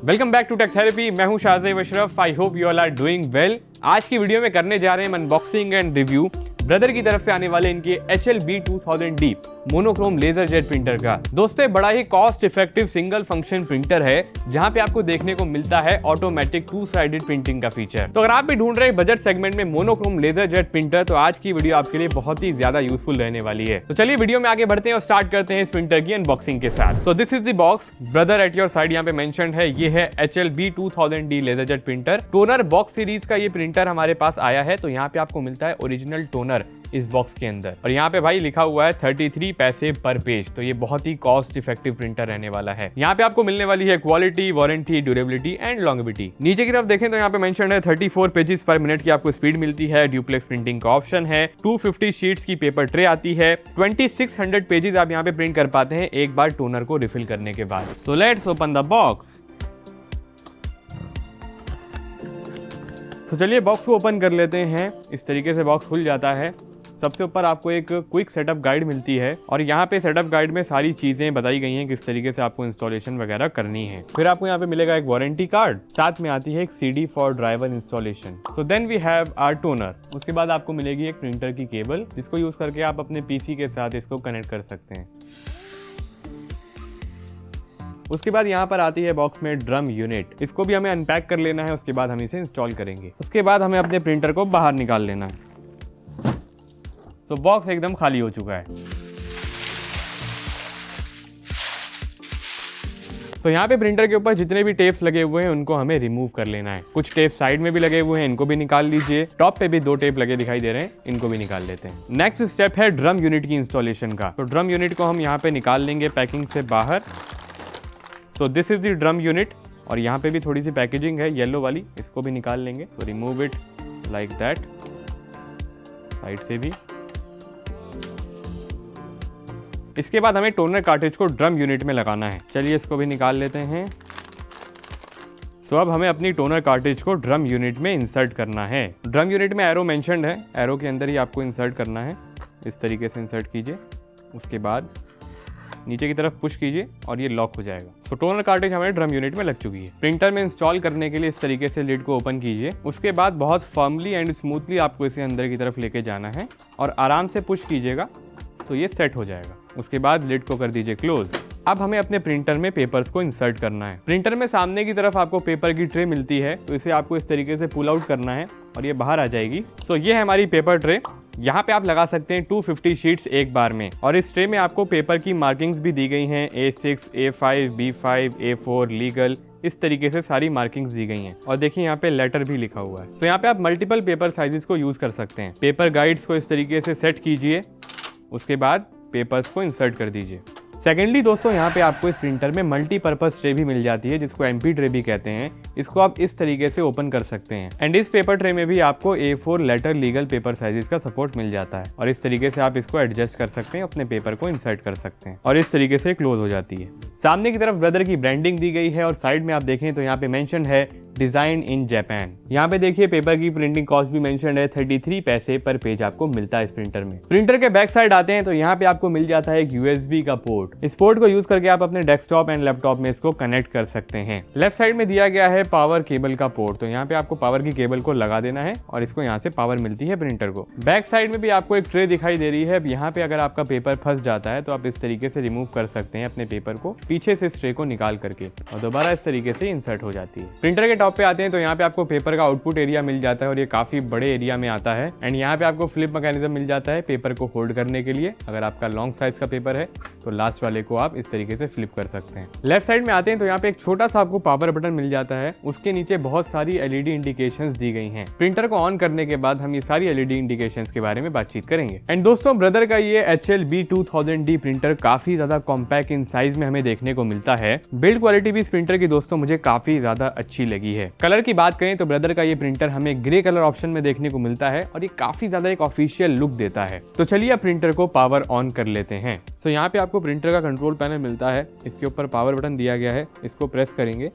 Welcome back to tech therapy. मैं हूं Shahzeb Ashraf. I hope you all are doing well. आज की वीडियो में करने जा रहे हैं अनबॉक्सिंग एंड रिव्यू ब्रदर की तरफ से आने वाले इनके HLB 2000D monochrome laser jet printer का। दोस्तों, बड़ा ही cost effective single function printer है जहां पे आपको देखने को मिलता है ऑटोमेटिक 2-साइडेड प्रिंटिंग का फीचर। तो अगर आप भी ढूंढ रहे हैं बजट सेगमेंट में मोनोक्रोम लेजर जेट प्रिंटर, तो आज की वीडियो आपके लिए बहुत ही ज्यादा यूजफुल रहने वाली है। तो चलिए वीडियो में आगे बढ़ते हैं और स्टार्ट करते हैं इस प्रिंटर की अनबॉक्सिंग के साथ। So this is the box, Brother at your side यहाँ पे मेंशन्ड है। ये है HLB 2000D laser jet printer. Toner box series का ये प्रिंटर हमारे पास आया है। तो यहाँ पे आपको मिलता है ओरिजिनल टोनर इस बॉक्स के अंदर, और यहाँ पे भाई लिखा हुआ है 33 पैसे पर पेज। तो ये बहुत ही कॉस्ट इफेक्टिव प्रिंटर रहने वाला है। यहाँ पे आपको मिलने वाली है quality, warranty, durability and longevity. नीचे की तरफ देखें तो यहाँ पे मेंशन है 34 पेजेस पर मिनट की आपको स्पीड मिलती है। ड्यूप्लेक्स प्रिंटिंग का ऑप्शन है। 250 शीट्स की पेपर ट्रे आती है। 2600 पेजेस आप यहाँ पे प्रिंट कर पाते हैं एक बार टोनर को रिफिल करने के बाद। So let's open the box. तो चलिए बॉक्स को ओपन कर लेते हैं। इस तरीके से बॉक्स खुल जाता है। सबसे ऊपर आपको एक क्विक सेटअप गाइड मिलती है, और यहाँ पे सेटअप गाइड में सारी चीजें बताई गई हैं किस तरीके से आपको इंस्टॉलेशन वगैरह करनी है। फिर आपको यहाँ पे मिलेगा एक वारंटी कार्ड, साथ में आती है एक CD for driver installation. So then we have our toner. उसके बाद आपको मिलेगी एक प्रिंटर की केबल, जिसको यूज करके आप अपने PC के साथ इसको कनेक्ट कर सकते हैं। उसके बाद यहाँ पर आती है बॉक्स में ड्रम यूनिट। इसको भी हमें अनपैक कर लेना है, उसके बाद हम इसे इंस्टॉल करेंगे। उसके बाद हमें अपने प्रिंटर को बाहर निकाल लेना है। तो बॉक्स एकदम खाली हो चुका है। तो यहाँ पे प्रिंटर के ऊपर जितने भी टेप्स लगे हुए हैं उनको हमें रिमूव कर लेना है। कुछ टेप साइड में भी लगे हुए हैं, इनको भी निकाल लीजिए। टॉप पे भी 2 टेप लगे दिखाई दे रहे हैं, इनको भी निकाल लेते हैं। नेक्स्ट स्टेप है ड्रम यूनिट की इंस्टॉलेशन का। तो ड्रम यूनिट को हम यहाँ पे निकाल लेंगे पैकिंग से बाहर। सो this is the drum unit, और यहाँ पे भी थोड़ी सी पैकेजिंग है येलो वाली, इसको भी निकाल लेंगे। तो remove it like that, side से भी। इसके बाद हमें टोनर कार्ट्रिज को ड्रम यूनिट में लगाना है। चलिए इसको भी निकाल लेते हैं। सो अब हमें अपनी टोनर कार्ट्रिज को ड्रम यूनिट में इंसर्ट करना है। ड्रम यूनिट में एरो मेंशन्ड है, एरो के अंदर ही आपको इंसर्ट करना है। इस तरीके से इंसर्ट कीजिए। उसके बाद नीचे की तरफ पुश कीजिए और ये लॉक हो जाएगा। तो टोनर कार्ट्रिज हमारे ड्रम यूनिट में लग चुकी है। प्रिंटर में इंस्टॉल करने के लिए इस तरीके से लिड को ओपन कीजिए। उसके बाद बहुत फर्मली एंड स्मूथली आपको इसे अंदर की तरफ लेके जाना है और आराम से पुश कीजिएगा तो ये सेट हो जाएगा। उसके बाद लिड को कर दीजिए क्लोज। अब हमें अपने प्रिंटर में पेपर्स को इंसर्ट करना है। प्रिंटर में सामने की तरफ आपको पेपर की ट्रे मिलती है, तो इसे आपको इस तरीके से पुल आउट करना है और ये बाहर आ जाएगी। तो ये है हमारी पेपर ट्रे। यहाँ पे आप लगा सकते हैं 250 शीट्स एक बार में, और इस ट्रे में आपको पेपर की मार्किंग्स भी दी गई हैं। A6, A5, B5, A4, legal, इस तरीके से सारी मार्किंग्स दी गई हैं। और देखिए यहाँ पे लेटर भी लिखा हुआ है। तो यहाँ पे आप मल्टीपल पेपर साइजेस को यूज कर सकते हैं। पेपर गाइड्स को इस तरीके से सेट कीजिए। उसके बाद पेपर्स को इंसर्ट कर दीजिए। सेकेंडली दोस्तों, यहाँ पे आपको इस प्रिंटर में मल्टीपर्पज ट्रे भी मिल जाती है, जिसको MP ट्रे भी कहते हैं। इसको आप इस तरीके से ओपन कर सकते हैं। एंड इस पेपर ट्रे में भी आपको A4 letter legal paper sizes का सपोर्ट मिल जाता है, और इस तरीके से आप इसको एडजस्ट कर सकते हैं, अपने पेपर को इंसर्ट कर सकते हैं, और इस तरीके से क्लोज हो जाती है। सामने की तरफ ब्रदर की ब्रांडिंग दी गई है, और साइड में आप देखें तो यहाँ पे मेंशन है डिजाइन इन जापान। यहाँ पे देखिए पेपर की प्रिंटिंग कॉस्ट भी मेंशन है। 33 पैसे पर पेज आपको मिलता है इस प्रिंटर में। प्रिंटर के बैक साइड आते हैं तो यहाँ पे आपको मिल जाता है एक USB का पोर्ट। इस पोर्ट को यूज करके आप अपने डेस्कटॉप एंड लैपटॉप में इसको कनेक्ट कर सकते हैं। लेफ्ट साइड में दिया गया है पावर केबल का पोर्ट। तो यहाँ पे आपको पावर की केबल को लगा देना है और इसको यहाँ से पावर मिलती है प्रिंटर को। बैक साइड में भी आपको एक ट्रे दिखाई दे रही है। यहाँ पे अगर आपका पेपर फंस जाता है तो आप इस तरीके से रिमूव कर सकते हैं अपने पेपर को पीछे से इस ट्रे को निकाल करके, और दोबारा इस तरीके से इंसर्ट हो जाती है। प्रिंटर के टॉप पे आते हैं तो यहाँ पे आपको पेपर का आउटपुट एरिया मिल जाता है, और ये काफी बड़े एरिया में आता है। एंड यहाँ पे आपको फ्लिप मैकेनिज्म मिल जाता है पेपर को होल्ड करने के लिए। अगर आपका लॉन्ग साइज का पेपर है तो लास्ट वाले को आप इस तरीके से फ्लिप कर सकते हैं। लेफ्ट साइड में आते हैं तो यहाँ पे एक छोटा सा आपको पावर बटन मिल जाता है। उसके नीचे बहुत सारी LED इंडिकेशंस दी गई हैं। प्रिंटर को ऑन करने के बाद हम ये सारी LED इंडिकेशंस के बारे में बातचीत करेंगे। एंड दोस्तों, ब्रदर का ये HLB 2000D प्रिंटर काफी ज्यादा कॉम्पैक्ट इन साइज में हमें देखने को मिलता है। बिल्ड क्वालिटी भी इस प्रिंटर की दोस्तों मुझे काफी ज्यादा अच्छी लगी है। कलर की बात करें तो ब्रदर का ये प्रिंटर हमें ग्रे कलर ऑप्शन में देखने को मिलता है, और ये काफी ज्यादा एक ऑफिशियल लुक देता है। तो चलिए अब प्रिंटर को पावर ऑन कर लेते हैं। सो यहाँ पे आपको प्रिंटर का कंट्रोल पैनल मिलता है। इसके ऊपर पावर बटन दिया गया है, इसको प्रेस करेंगे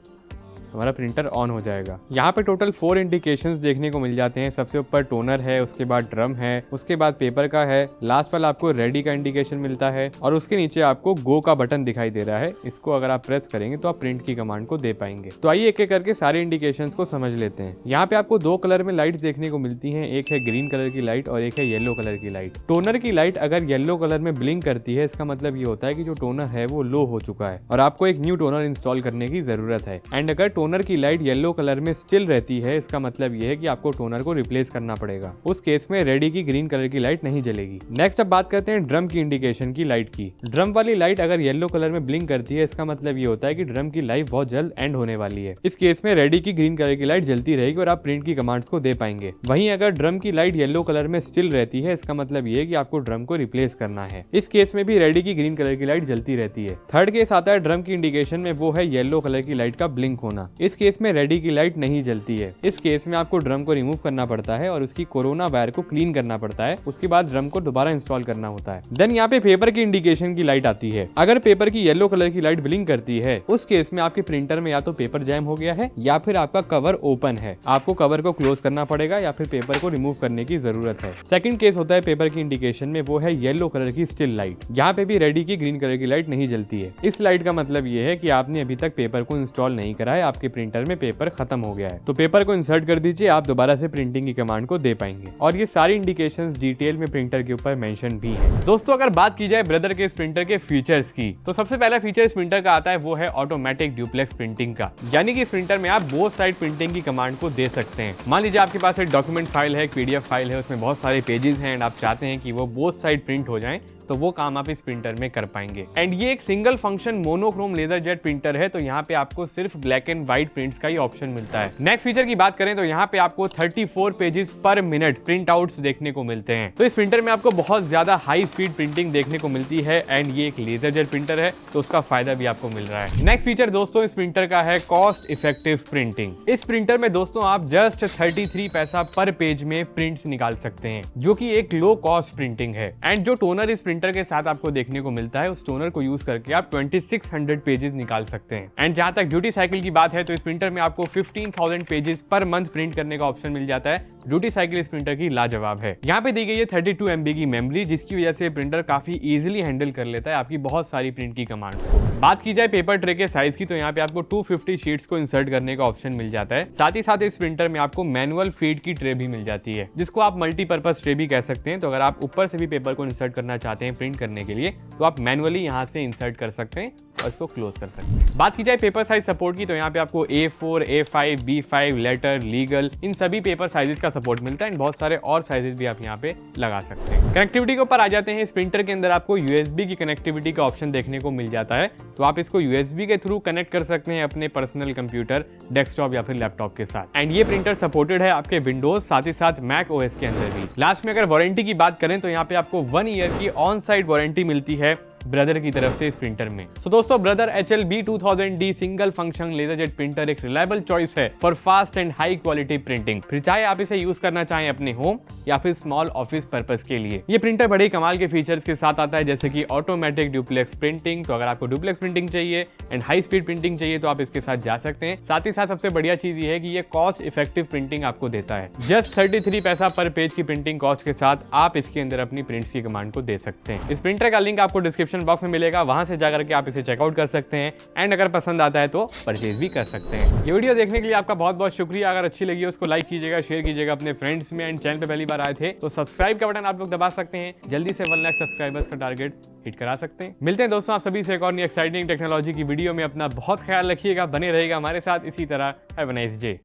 हमारा प्रिंटर ऑन हो जाएगा। यहाँ पे टोटल 4 इंडिकेशंस देखने को मिल जाते हैं। सबसे ऊपर टोनर है, उसके बाद ड्रम है, उसके बाद पेपर का है, लास्ट वाला आपको रेडी का इंडिकेशन मिलता है और उसके नीचे आपको गो का बटन दिखाई दे रहा है। इसको अगर आप प्रेस करेंगे तो आप प्रिंट की कमांड को दे पाएंगे। तो आइए एक एक करके सारे इंडिकेशंस को समझ लेते हैं। यहाँ पे आपको 2 कलर में लाइट्स देखने को मिलती हैं, एक है ग्रीन कलर की लाइट और एक है येलो कलर की लाइट। टोनर की लाइट अगर येलो कलर में ब्लिंक करती है, इसका मतलब ये होता है कि जो टोनर है वो लो हो चुका है और आपको एक न्यू टोनर इंस्टॉल करने की जरूरत है। एंड अगर टोनर की लाइट येलो कलर में स्टिल रहती है, इसका मतलब ये है कि आपको टोनर को रिप्लेस करना पड़ेगा। उस केस में रेडी की ग्रीन कलर की लाइट नहीं जलेगी। नेक्स्ट अब बात करते हैं ड्रम की इंडिकेशन की लाइट की। ड्रम वाली लाइट अगर येलो कलर में ब्लिंक करती है, इसका मतलब ये होता है कि ड्रम की लाइफ बहुत जल्द एंड होने वाली है। इस केस में रेडी की ग्रीन कलर की लाइट जलती रहेगी और आप प्रिंट की कमांड्स को दे पाएंगे। वहीं अगर ड्रम की लाइट येलो कलर में स्टिल रहती है, इसका मतलब ये है कि आपको ड्रम को रिप्लेस करना है। इस केस में भी रेडी की ग्रीन कलर की लाइट जलती रहती है। थर्ड केस आता है ड्रम की इंडिकेशन में, वो है येलो कलर की लाइट का ब्लिंक होना। इस केस में रेडी की लाइट नहीं जलती है। इस केस में आपको ड्रम को रिमूव करना पड़ता है और उसकी कोरोना वायर को क्लीन करना पड़ता है। उसके बाद ड्रम को दोबारा इंस्टॉल करना होता है। देन यहाँ पे पेपर की इंडिकेशन की लाइट आती है। अगर पेपर की येलो कलर की लाइट ब्लिंक करती है, उस केस में आपके प्रिंटर में या तो पेपर जैम हो गया है या फिर आपका कवर ओपन है। आपको कवर को क्लोज करना पड़ेगा या फिर पेपर को रिमूव करने की जरूरत है। सेकंड केस होता है पेपर की इंडिकेशन में, वो है येलो कलर की स्टिल लाइट। यहाँ पे भी रेडी की ग्रीन कलर की लाइट नहीं जलती है। इस लाइट का मतलब ये है कि आपने अभी तक पेपर को इंस्टॉल नहीं करा है, आपके प्रिंटर में पेपर खत्म हो गया है। तो पेपर को इंसर्ट कर दीजिए, आप दोबारा से प्रिंटिंग की कमांड को दे पाएंगे। और ये सारी इंडिकेशंस डिटेल में प्रिंटर के ऊपर मेंशन भी है। दोस्तों अगर बात की जाए ब्रदर के इस प्रिंटर के फीचर्स की, तो सबसे पहला फीचर इस प्रिंटर का आता है वो है ऑटोमेटिक ड्यूप्लेक्स प्रिंटिंग का। यानी कि इस प्रिंटर में आप बोथ साइड प्रिंटिंग की कमांड को दे सकते हैं। मान लीजिए आपके पास एक डॉक्यूमेंट फाइल है, एक पीडीएफ फाइल है, उसमें बहुत सारे पेजेस हैं एंड आप चाहते हैं कि वो बोथ साइड प्रिंट हो जाएं, तो वो काम आप इस प्रिंटर में कर पाएंगे। एंड ये एक single function monochrome laser jet printer है, तो यहाँ पे आपको सिर्फ ब्लैक एंड व्हाइट प्रिंट्स का ही ऑप्शन मिलता है। नेक्स्ट फीचर की बात करें तो यहाँ पे आपको 34 पेजेस पर मिनट प्रिंट आउट्स देखने को मिलते हैं। तो इस प्रिंटर में आपको बहुत ज्यादा हाई स्पीड प्रिंटिंग देखने को मिलती है एंड ये एक लेजर जेट प्रिंटर है, तो उसका फायदा भी आपको मिल रहा है। नेक्स्ट फीचर दोस्तों इस प्रिंटर का है कॉस्ट इफेक्टिव प्रिंटिंग। इस प्रिंटर में दोस्तों आप जस्ट 33 पैसा पर पेज में प्रिंट्स निकाल सकते हैं, जो कि एक लो कॉस्ट प्रिंटिंग है। एंड जो टोनर इस प्रिंटर के साथ आपको देखने को मिलता है, उस टोनर को यूज करके आप 2600 पेजेस निकाल सकते हैं। एंड जहां तक ड्यूटी साइकिल की बात है, तो इस प्रिंटर में आपको 15,000 पेजेस पर मंथ प्रिंट करने का ऑप्शन मिल जाता है। ड्यूटी साइकिल इस प्रिंटर की लाजवाब है। यहाँ पे दी गई है 32 MB की मेमोरी, जिसकी वजह से प्रिंटर काफी इजीली हैंडल कर लेता है आपकी बहुत सारी प्रिंट की कमांड्स को। बात की जाए पेपर ट्रे के साइज की, तो यहाँ पे आपको 250 शीट्स को इंसर्ट करने का ऑप्शन मिल जाता है। साथ ही साथ इस प्रिंटर में आपको मैनुअल फीड की ट्रे भी मिल जाती है, जिसको आप मल्टीपर्पज ट्रे भी कह सकते हैं। तो अगर आप ऊपर से भी पेपर को इंसर्ट करना चाहते हैं प्रिंट करने के लिए, तो आप मैनुअली यहाँ से इंसर्ट कर सकते हैं और इसको क्लोज कर सकते हैं। बात की जाए पेपर साइज सपोर्ट की, तो यहाँ पे आपको A4, A5, B5, letter, legal, इन सभी पेपर साइजेस का सपोर्ट मिलता है। बहुत सारे और साइजेस भी आप यहाँ पे लगा सकते हैं। कनेक्टिविटी के ऊपर आ जाते हैं। इस प्रिंटर के अंदर आपको USB की कनेक्टिविटी का ऑप्शन देखने को मिल जाता है, तो आप इसको USB के थ्रू कनेक्ट कर सकते हैं अपने पर्सनल कंप्यूटर, डेस्कटॉप या फिर लैपटॉप के साथ। एंड ये प्रिंटर सपोर्टेड है आपके विंडोज साथ ही साथ मैक OS के अंदर भी। लास्ट में अगर वारंटी की बात करें, तो यहाँ पे आपको 1 ईयर की ऑन साइट वारंटी मिलती है ब्रदर की तरफ से इस प्रिंटर में। सो दोस्तों Brother HLB 2000D single function laser jet printer एक रिलायबल चॉइस है for fast and high quality printing. फिर चाहे आप इसे यूज करना चाहें अपने होम या फिर स्मॉल ऑफिस पर्पस के लिए। ये प्रिंटर बड़े कमाल के फीचर्स के साथ आता है, जैसे कि ऑटोमेटिक ड्यूप्लेक्स प्रिंटिंग। तो अगर आपको ड्यूप्लेक्स प्रिंटिंग चाहिए एंड हाई स्पीड प्रिंटिंग चाहिए, तो आप इसके साथ जा सकते हैं। साथ ही साथ सबसे बढ़िया चीज ये है कि ये कॉस्ट इफेक्टिव प्रिंटिंग आपको देता है। जस्ट 33 पैसा पर पेज की प्रिंटिंग कॉस्ट के साथ आप इसके अंदर अपनी प्रिंट्स की कमांड को दे सकते हैं। इस प्रिंटर का लिंक आपको डिस्क्रिप्शन बॉक्स में मिलेगा, वहां से जाकर के आप इसे चेकआउट कर सकते हैं एंड अगर पसंद आता है तो परचेज भी कर सकते हैं। ये वीडियो देखने के लिए आपका बहुत बहुत शुक्रिया। अगर अच्छी लगी हो उसको लाइक कीजिएगा, शेयर कीजिएगा अपने फ्रेंड्स में। एंड चैनल पे पहली बार आए थे तो सब्सक्राइब का बटन आप लोग दबा सकते हैं। जल्दी से 1 लाख सब्सक्राइबर्स का टारगेट हिट करा सकते हैं। मिलते हैं दोस्तों आप सभी से एक और नई एक्साइटिंग टेक्नोलॉजी की वीडियो में। अपना बहुत ख्याल रखिएगा, बने रहेगा हमारे साथ इसी तरह। Have a nice day.